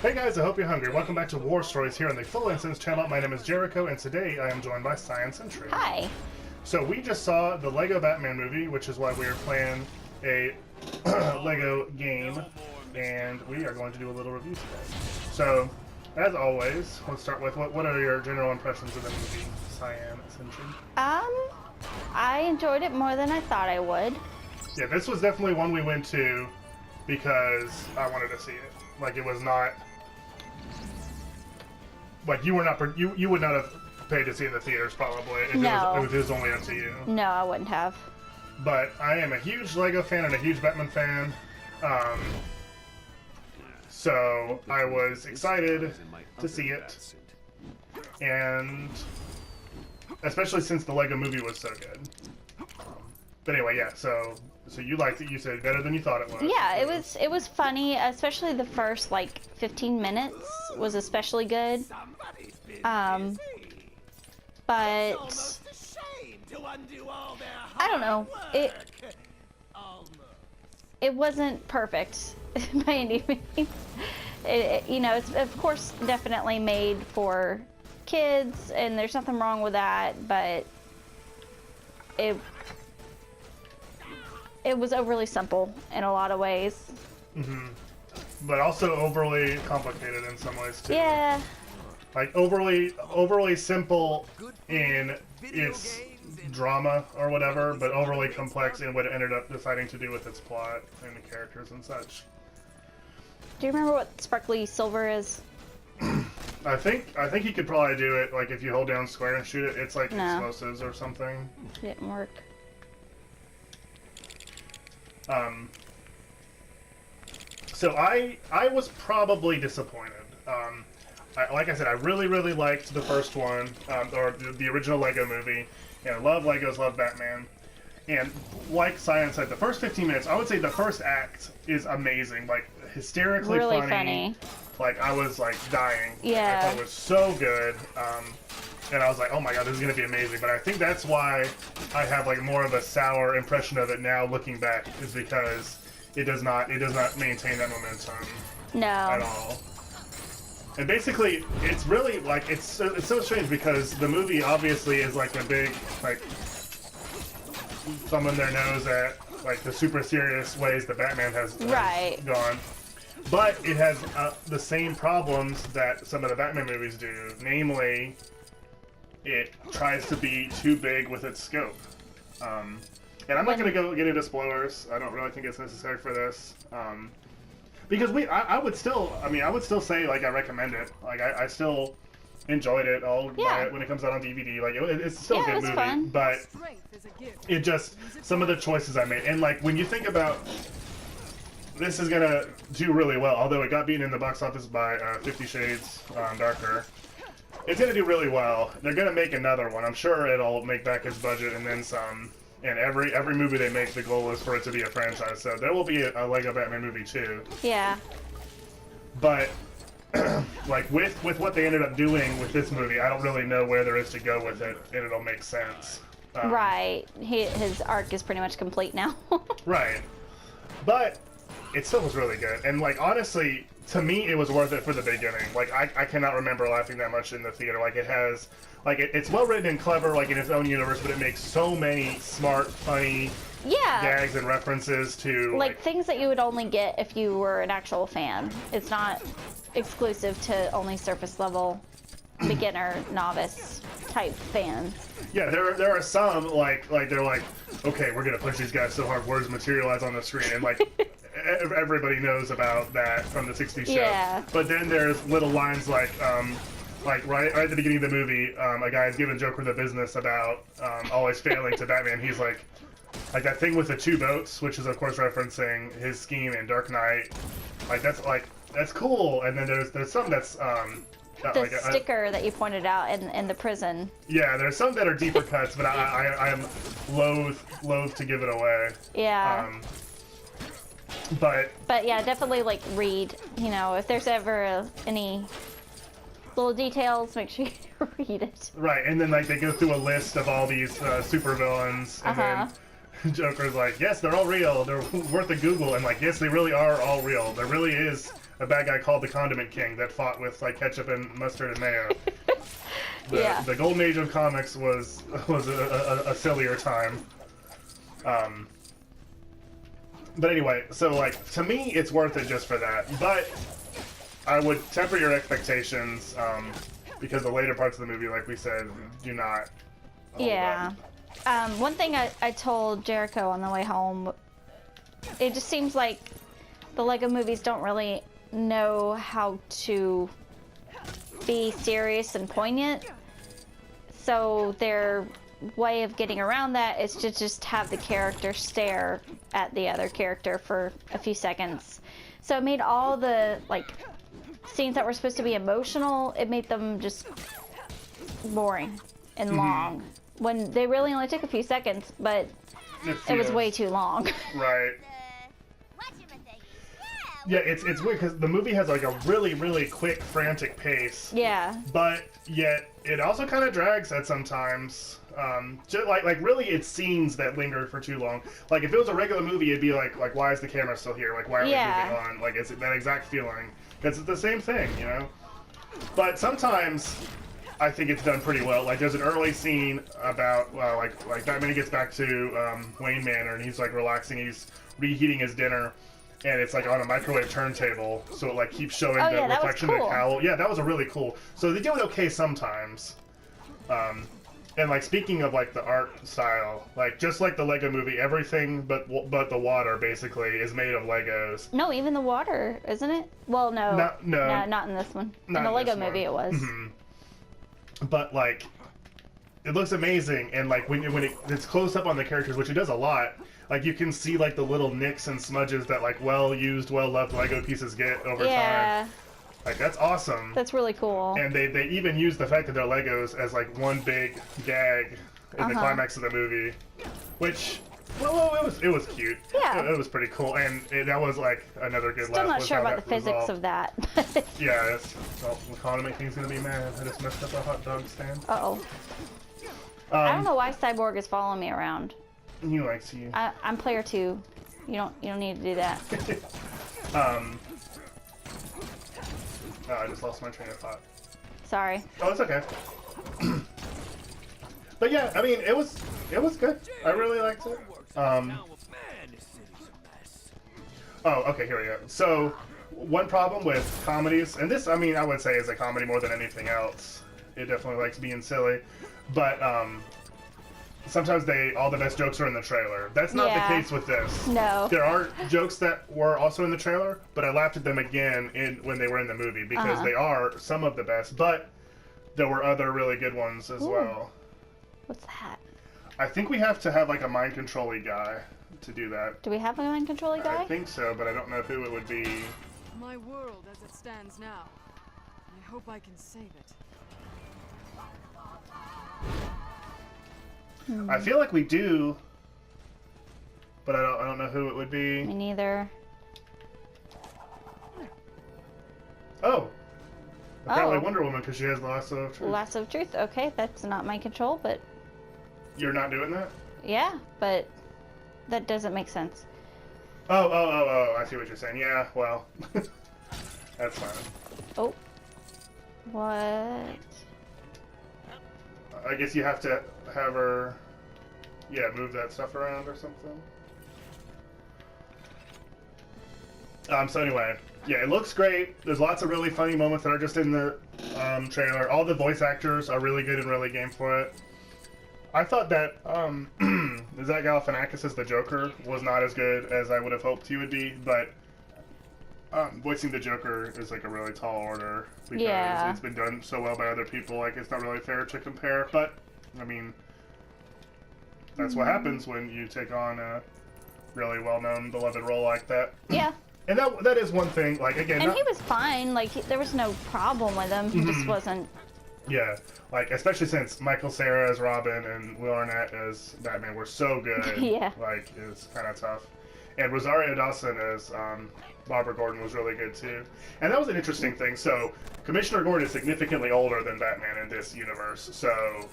Hey guys, I hope you're hungry. Welcome back to War Stories here on the Full Instance channel. My name is Jericho, and today I am joined by CyannSentry. Hi. So we just saw the Lego Batman movie, which is why we are playing a Lego game, and we are going to do a little review today. So, as always, let's start with what are your general impressions of the movie, CyannSentry? I enjoyed it more than I thought I would. Yeah, this was definitely one we went to because I wanted to see it. Like, it was not... Like, you would not have paid to see it in the theaters, probably, if it was only up to you. No, I wouldn't have. But I am a huge Lego fan and a huge Batman fan. So I was excited to see it. And especially since the Lego movie was so good. But anyway, yeah, so you liked it, you said better than you thought it was. Yeah, it was funny, especially the first like 15 minutes was especially good. But I don't know. It wasn't perfect by any means. You know, it's of course definitely made for kids, and there's nothing wrong with that, but it was overly simple in a lot of ways. Mm-hmm. But also overly complicated in some ways too. Yeah. Like overly simple in its drama or whatever, but overly complex in what it ended up deciding to do with its plot and the characters and such. Do you remember what sparkly silver is? I think you could probably do it like if you hold down square and shoot it. It's like explosives or something. It didn't work. So I was probably disappointed. Like I said, I really liked the first one, or the original Lego movie, and I love Legos, love Batman. And like Cyan said, the first 15 minutes, I would say the first act is amazing, like hysterically really funny. Like I was like dying. Yeah. I thought it was so good. And I was like, oh my god, this is gonna be amazing. But I think that's why I have like more of a sour impression of it now, looking back, is because it does not maintain that momentum at all. And basically, it's really like it's so strange because the movie obviously is like a big like thumb in their nose at like the super serious ways that Batman has gone. But it has the same problems that some of the Batman movies do, namely, it tries to be too big with its scope. And I'm not going to get into spoilers. I don't really think it's necessary for this. Because I would still say, like, I recommend it. Like, I still enjoyed it. I'll buy it when it comes out on DVD. Like, it's still a good movie. Fun. But it just, some of the choices I made. And, like, when you think about, this is going to do really well, although it got beaten in the box office by 50 Shades Darker. It's going to do really well. They're going to make another one. I'm sure it'll make back its budget and then some. And every movie they make, the goal is for it to be a franchise. So there will be a Lego Batman movie too. Yeah. But like with what they ended up doing with this movie, I don't really know where there is to go with it, and it'll make sense. Right. His arc is pretty much complete now. Right. But it still was really good. And like honestly, to me, it was worth it for the beginning. Like I cannot remember laughing that much in the theater. Like it has. Like, it's well written and clever, like, in its own universe, but it makes so many smart, funny gags and references to... Like, things that you would only get if you were an actual fan. It's not exclusive to only surface-level, beginner, novice type fans. Yeah, there are some, like they're like, okay, we're gonna push these guys so hard, words materialize on the screen, and, like, everybody knows about that from the 60s show. Yeah. But then there's little lines like right at the beginning of the movie, a guy is giving Joker the business about always failing to Batman. He's like that thing with the two boats, which is of course referencing his scheme in Dark Knight. That's cool. And then there's some that's the sticker that you pointed out in the prison. Yeah, there's some that are deeper cuts, but I am loath to give it away. Yeah. But yeah, definitely like read. You know, if there's ever any little details, make sure you read it. Right, and then like they go through a list of all these supervillains, and then Joker's like, yes, they're all real, they're worth a Google, and like, yes, they really are all real. There really is a bad guy called the Condiment King that fought with like ketchup and mustard and mayo. The golden age of comics was a sillier time. But anyway, so like to me, it's worth it just for that. But I would temper your expectations because the later parts of the movie, like we said, do not. Yeah. One thing I told Jericho on the way home, it just seems like the Lego movies don't really know how to be serious and poignant. So their way of getting around that is to just have the character stare at the other character for a few seconds. So it made all the like scenes that were supposed to be emotional, it made them just boring and long. When they really only took a few seconds, but it was way too long. Right. Yeah, it's weird because the movie has like a really, really quick, frantic pace. Yeah. But yet it also kind of drags at sometimes. Just like really, it's scenes that linger for too long. Like if it was a regular movie, it'd be like why is the camera still here? Like why are we moving on? Like it's that exact feeling. It's the same thing, you know. But sometimes I think it's done pretty well. Like there's an early scene about like Batman gets back to Wayne Manor and he's like relaxing. He's reheating his dinner. And it's like on a microwave turntable, so it like keeps showing the reflection of the cowl. Yeah, that was a really cool. So they do it okay sometimes. And like speaking of like the art style, like just like the Lego movie, everything but the water basically is made of Legos. No, even the water, isn't it? Well, no, not in this one. In the Lego movie, it was. But like, it looks amazing, and like when it's close up on the characters, which it does a lot. Like you can see like the little nicks and smudges that like well-used, well-loved Lego pieces get over time. Like that's awesome. That's really cool. And they even use the fact that they're Legos as like one big gag in the climax of the movie, which well it was cute. Yeah, it was pretty cool, and that was like another good. Still not sure about the physics of that. Yeah, the condiment thing's gonna be mad. I just messed up a hot dog stand. Uh-oh. I don't know why Cyborg is following me around. He likes you. I'm player 2. You don't need to do that. Oh, I just lost my train of thought. Sorry. Oh, it's okay. But yeah, I mean, it was good. I really liked it. Oh, okay, here we go. So, one problem with comedies, and this, I mean, I would say is a comedy more than anything else. It definitely likes being silly, but sometimes all the best jokes are in the trailer. That's not the case with this. No. There are jokes that were also in the trailer, but I laughed at them again when they were in the movie because they are some of the best, but there were other really good ones as well. What's that? I think we have to have like a mind control-y guy to do that. Do we have a mind control-y guy? I think so, but I don't know who it would be. My world as it stands now. I hope I can save it. I feel like we do, but I don't know who it would be. Me neither. Oh, apparently Wonder Woman because she has the lasso of truth. Lasso of truth. Okay, that's not my control, but you're not doing that. Yeah, but that doesn't make sense. Oh! I see what you're saying. Yeah, well, that's fine. Oh, what? I guess you have to have her, move that stuff around or something. So anyway, yeah, it looks great. There's lots of really funny moments that are just in the trailer. All the voice actors are really good and really game for it. I thought that Zach Galifianakis as the Joker was not as good as I would have hoped he would be, but voicing the Joker is like a really tall order because it's been done so well by other people. Like it's not really fair to compare, but I mean, that's what happens when you take on a really well-known, beloved role like that. Yeah. And that is one thing. Like again, and he was fine. Like there was no problem with him. He just wasn't. Yeah, like especially since Michael Cera as Robin and Will Arnett as Batman were so good. Yeah. Like it's kind of tough. And Rosario Dawson as Barbara Gordon was really good too. And that was an interesting thing. So Commissioner Gordon is significantly older than Batman in this universe. So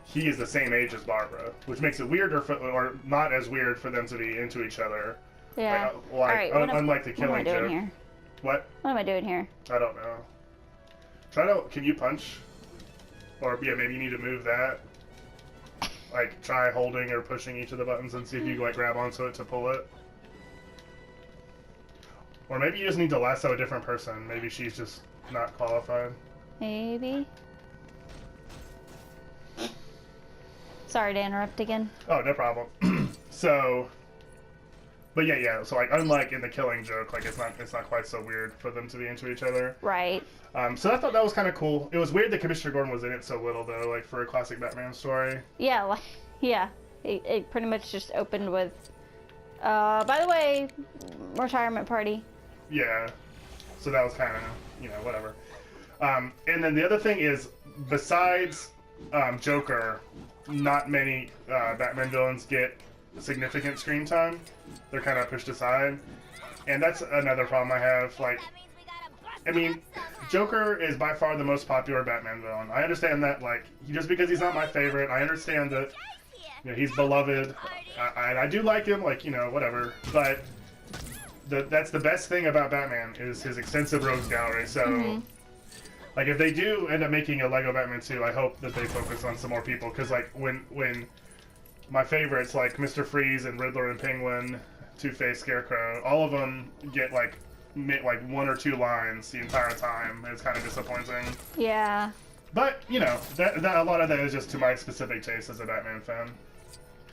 he is the same age as Barbara, which makes it weirder or not as weird for them to be into each other. Yeah. Unlike the Killing Joke. Here? What? What am I doing here? I don't know. Try to... Can you punch? Or, yeah, maybe you need to move that. Like, try holding or pushing each of the buttons and see if you, like, grab onto it to pull it. Or maybe you just need to lasso a different person. Maybe she's just not qualified. Maybe. Sorry to interrupt again. Oh, no problem. So... But yeah. So like, unlike in the Killing Joke, like it's not quite so weird for them to be into each other. Right. So I thought that was kind of cool. It was weird that Commissioner Gordon was in it so little though, like for a classic Batman story. Yeah. Like, yeah. It pretty much just opened with, by the way, retirement party. Yeah. So that was kind of, whatever. And then the other thing is, besides Joker, not many Batman villains get significant screen time. They're kind of pushed aside, and that's another problem I have. Like, I mean, Joker is by far the most popular Batman villain. I understand that, like, just because he's not my favorite, I understand that, he's beloved. I do like him, like, whatever. But that's the best thing about Batman is his extensive rogues gallery. So, like, if they do end up making a Lego Batman 2, I hope that they focus on some more people, because, like, when my favorites, like Mr. Freeze and Riddler and Penguin, Two-Face, Scarecrow, all of them get like one or two lines the entire time. It's kind of disappointing. Yeah. But that a lot of that is just to my specific taste as a Batman fan.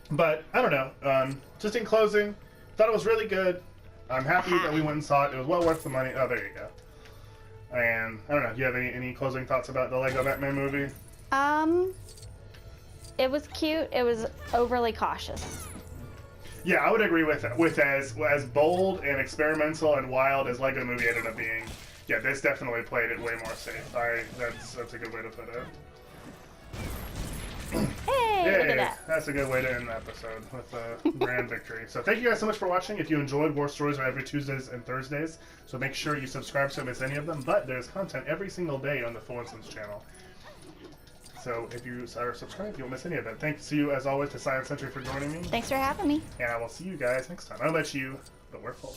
But I don't know. Just in closing, thought it was really good. I'm happy that we went and saw it. It was well worth the money. Oh, there you go. And I don't know. Do you have any closing thoughts about the Lego Batman movie? It was cute. It was overly cautious. Yeah, I would agree with as bold and experimental and wild as Lego Movie ended up being. Yeah, this definitely played it way more safe. That's a good way to put it. Hey, look at that. That's a good way to end the episode with a grand victory. So thank you guys so much for watching. If you enjoyed, War Stories are every Tuesdays and Thursdays, so make sure you subscribe so you don't miss any of them. But there's content every single day on the Full Instance channel. So if you are subscribed, you won't miss any of it. Thanks to you, as always, to CyannSentry for joining me. Thanks for having me. And I will see you guys next time. I don't know about you, but we're full.